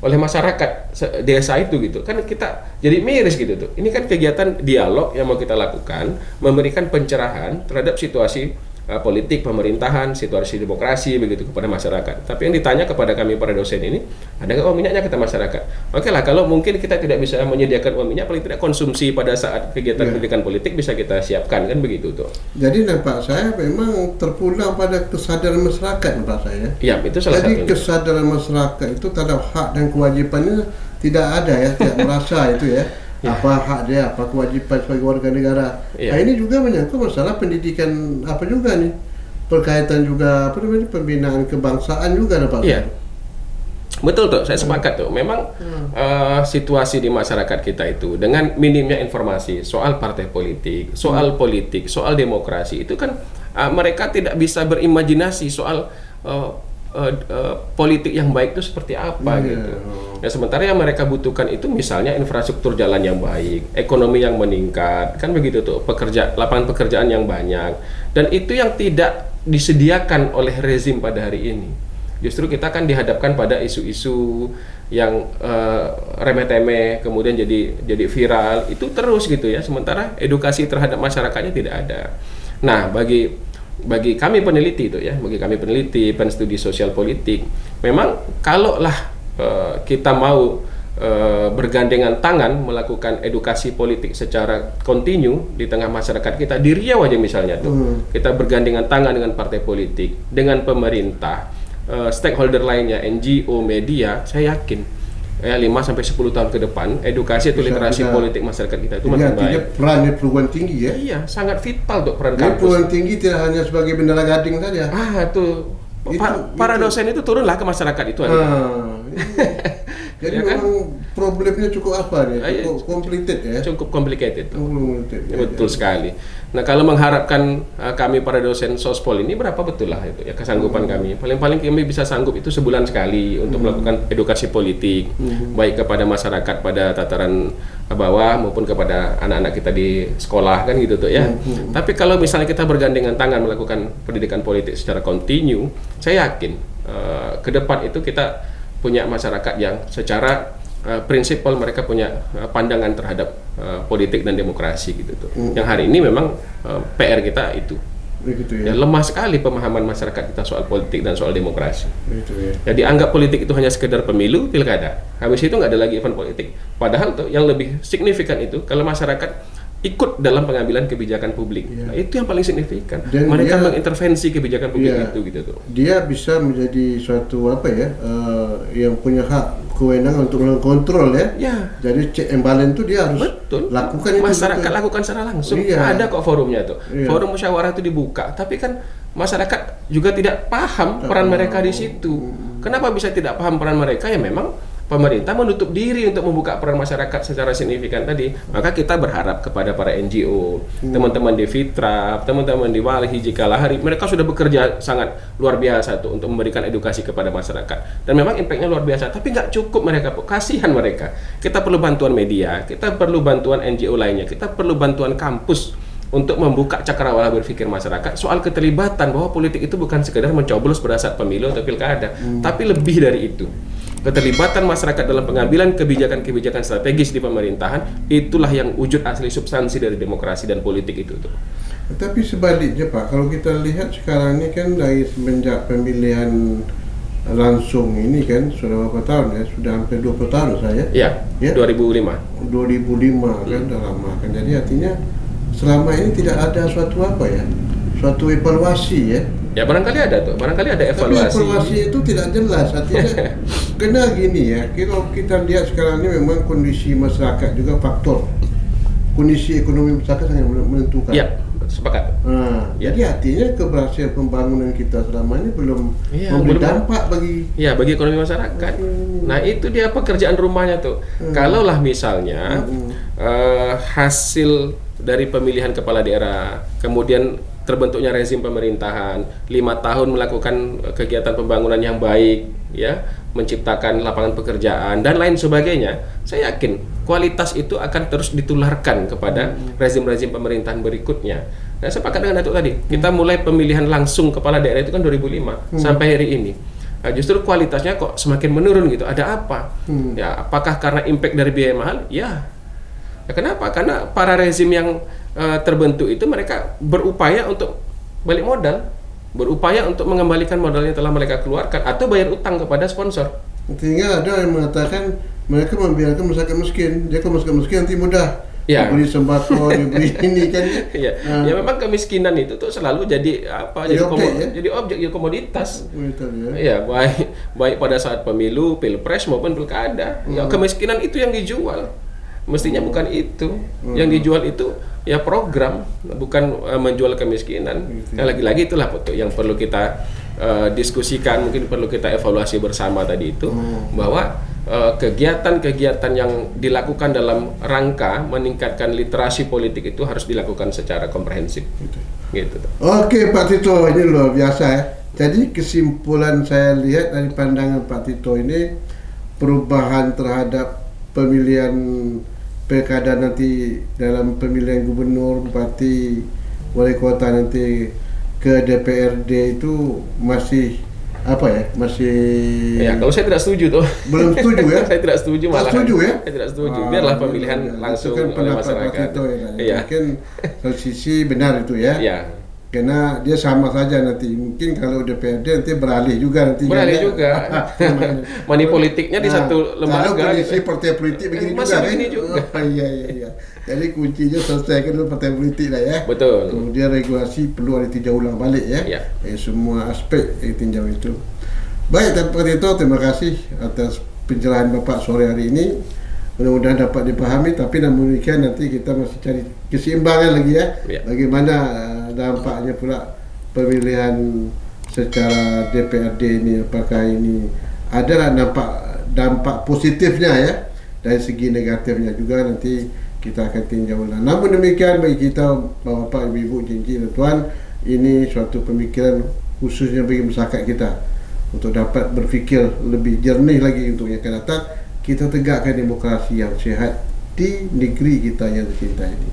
oleh masyarakat desa itu gitu. Kan kita jadi miris gitu tuh. Ini kan kegiatan dialog yang mau kita lakukan, memberikan pencerahan terhadap situasi politik, pemerintahan, situasi demokrasi begitu kepada masyarakat. Tapi yang ditanya kepada kami para dosen ini, ada nggak uang minyaknya, kata masyarakat. Oke lah, kalau mungkin kita tidak bisa menyediakan uang minyak, paling tidak konsumsi pada saat kegiatan pendidikan politik bisa kita siapkan, kan begitu tuh.
Jadi nampak saya memang terpulang pada kesadaran masyarakat, nampak saya.
Iya, itu salah satunya.
Jadi kesadaran masyarakat itu terhadap hak dan kewajibannya tidak ada ya, tidak merasa itu ya. Apa hak dia, apa kewajiban sebagai warga negara. Nah, ini juga menyangkut masalah pendidikan apa juga nih, berkaitan juga apa namanya, pembinaan kebangsaan juga, Pak.
Iya, betul tuh, saya sepakat tuh. Memang situasi di masyarakat kita itu dengan minimnya informasi soal partai politik, soal demokrasi itu kan mereka tidak bisa berimajinasi soal politik yang baik itu seperti apa gitu. Ya, sementara yang mereka butuhkan itu misalnya infrastruktur jalan yang baik, ekonomi yang meningkat, kan begitu tuh, lapangan pekerjaan yang banyak, dan itu yang tidak disediakan oleh rezim pada hari ini. Justru kita kan dihadapkan pada isu-isu yang remeh-temeh, kemudian jadi viral, itu terus gitu ya, sementara edukasi terhadap masyarakatnya tidak ada. Nah, bagi kami peneliti itu ya, bagi kami peneliti penstudi sosial politik, memang kalaulah kita mau bergandengan tangan melakukan edukasi politik secara kontinu di tengah masyarakat kita, di Riau aja misalnya tuh, kita bergandengan tangan dengan partai politik, dengan pemerintah, stakeholder lainnya, NGO, media, saya yakin 5-10 tahun ke depan edukasi atau literasi politik masyarakat kita itu makin baik.
Perannya peluang tinggi ya.
Iya, sangat vital tuh peran kampus.
Peluang tinggi tidak hanya sebagai bendera gading saja.
Para dosen itu turunlah ke masyarakat itu aja.
Jadi
ya kan?
memang problemnya cukup apa nih? Cukup complicated ya.
Cukup complicated. Betul sekali. Nah, kalau mengharapkan kami para dosen sospol ini berapa betul lah itu ya kesanggupan kami. Paling-paling kami bisa sanggup itu sebulan sekali untuk melakukan edukasi politik, baik kepada masyarakat pada tataran bawah maupun kepada anak-anak kita di sekolah, kan gitu tuh ya. Tapi kalau misalnya kita bergandengan tangan melakukan pendidikan politik secara kontinu, saya yakin ke depan itu kita punya masyarakat yang secara prinsipal mereka punya pandangan terhadap politik dan demokrasi gitu tuh. Yang hari ini memang PR kita itu.
Begitu ya.
Lemah sekali pemahaman masyarakat kita soal politik dan soal demokrasi.
Begitu ya.
Jadi anggap politik itu hanya sekedar pemilu, pilkada. Habis itu nggak ada lagi event politik. Padahal tuh yang lebih signifikan itu kalau masyarakat ikut dalam pengambilan kebijakan publik. Nah, itu yang paling signifikan. Dan mereka mengintervensi kebijakan publik itu gitu tuh.
Dia bisa menjadi suatu yang punya hak kewenangan untuk mengkontrol ya. Jadi check and balance itu dia harus lakukan itu.
Masyarakat lakukan secara langsung. Ada kok forumnya tuh. Forum musyawarah itu dibuka, tapi kan masyarakat juga tidak paham peran mereka di situ. Kenapa bisa tidak paham peran mereka? Ya memang pemerintah menutup diri untuk membuka peran masyarakat secara signifikan tadi, maka kita berharap kepada para NGO, teman-teman di Fitra, teman-teman di Walhi, Jikalahari, mereka sudah bekerja sangat luar biasa tuh untuk memberikan edukasi kepada masyarakat. Dan memang impactnya luar biasa, tapi nggak cukup mereka, kasihan mereka. Kita perlu bantuan media, kita perlu bantuan NGO lainnya, kita perlu bantuan kampus untuk membuka cakrawala berpikir masyarakat soal keterlibatan bahwa politik itu bukan sekedar mencoblos pada saat pemilu atau pilkada, tapi lebih dari itu. Keterlibatan masyarakat dalam pengambilan kebijakan-kebijakan strategis di pemerintahan, itulah yang wujud asli substansi dari demokrasi dan politik itu tuh.
Tapi sebaliknya Pak, kalau kita lihat sekarang ini kan dari semenjak pemilihan langsung ini kan sudah berapa tahun ya? Sudah hampir 20 tahun saya.
Ya,
Ya?
2005.
2005 kan udah lama kan. Jadi artinya selama ini tidak ada suatu evaluasi ya.
Ya barangkali ada tuh, barangkali ada
Tapi
evaluasi.
evaluasi itu tidak jelas. Artinya kena gini ya. Kalau kita lihat sekarang ini memang kondisi masyarakat juga faktor kondisi ekonomi masyarakat sangat menentukan.
Ya, sepakat. Ya.
Jadi artinya keberhasilan pembangunan kita selama ini belum
Iya,
memberi
belum.
dampak bagi
Ya, bagi ekonomi masyarakat. Nah, itu dia pekerjaan rumahnya tuh. Kalaulah misalnya hasil dari pemilihan kepala daerah, kemudian terbentuknya rezim pemerintahan, 5 tahun melakukan kegiatan pembangunan yang baik, ya, menciptakan lapangan pekerjaan dan lain sebagainya, saya yakin kualitas itu akan terus ditularkan kepada rezim-rezim pemerintahan berikutnya. Nah, saya sepakat dengan Datuk tadi. Kita mulai pemilihan langsung kepala daerah itu kan 2005 sampai hari ini. Nah, justru kualitasnya kok semakin menurun gitu. Ada apa? Ya, apakah karena impact dari biaya mahal? Ya. Ya, kenapa? Karena para rezim yang terbentuk itu mereka berupaya untuk balik modal, berupaya untuk mengembalikan modal yang telah mereka keluarkan atau bayar utang kepada sponsor.
sehingga ada yang mengatakan mereka membiarkan masyarakat miskin. Dia kalau masyarakat miskin nanti mudah
Ya.
diberi sembako, diberi ini kan.
Ya, ya memang kemiskinan itu tuh selalu jadi apa?
Jadi objek, ya?
Jadi objek, jadi komoditas.
Betul ya.
Ya, baik pada saat pemilu, pilpres maupun pilkada. Ya, kemiskinan itu yang dijual. Mestinya bukan itu. Yang dijual itu ya program, bukan menjual kemiskinan. Nah, lagi-lagi itulah Putu, yang perlu kita diskusikan, mungkin perlu kita evaluasi bersama tadi itu, bahwa kegiatan-kegiatan yang dilakukan dalam rangka meningkatkan literasi politik itu harus dilakukan secara komprehensif. Gitu.
Oke Pak Tito, ini luar biasa ya. Jadi kesimpulan saya lihat dari pandangan Pak Tito ini, perubahan terhadap pemilihan pilkada nanti dalam pemilihan gubernur, bupati, wali kota nanti ke DPRD itu masih apa ya? Masih
Ya, kalau saya tidak setuju tuh.
belum setuju ya?
Saya tidak setuju malah.
Setuju ya?
Saya tidak setuju. Biarlah pemilihan langsung
itu kan
oleh
pendapat
masyarakat.
Pak Tito ya.
Iya.
Mungkin satu sisi benar itu ya.
Iya.
Karena dia sama saja nanti. Mungkin kalau DPRD nanti beralih juga nanti.
Beralih
kan, ya.
juga. Money politiknya di satu lembaga.
Kalau kondisi
gitu.
partai politik begini
Masih
juga
begini
kan?
juga.
Oh, iya. Jadi kuncinya selesaikan dulu partai politik lah ya.
Betul.
Kemudian regulasi perlu ada tinjau ulang balik ya.
Iya.
Semua aspek yang tinjau itu. Baik, Pak Tito, terima kasih atas pencerahan Bapak sore hari ini. Mudah-mudahan dapat dipahami, tapi namun demikian nanti kita masih cari keseimbangan lagi ya.
Ya.
Bagaimana dampaknya pula pemilihan secara DPRD ini, apakah ini adalah dampak positifnya ya, dari segi negatifnya juga nanti kita akan tinjau ulang. Namun demikian bagi kita Bapak, Ibu, Cincin dan Tuan, ini suatu pemikiran khususnya bagi masyarakat kita untuk dapat berfikir lebih jernih lagi untuk yang akan datang. Kita tegakkan demokrasi yang sehat di negeri kita yang tercinta ini.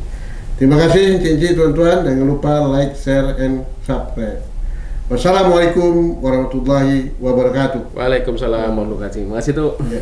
Terima kasih Cincin, tuan-tuan. Jangan lupa like, share, and subscribe. Wassalamualaikum warahmatullahi wabarakatuh.
Waalaikumsalam warahmatullahi wabarakatuh. Terima kasih tuh.
Ya.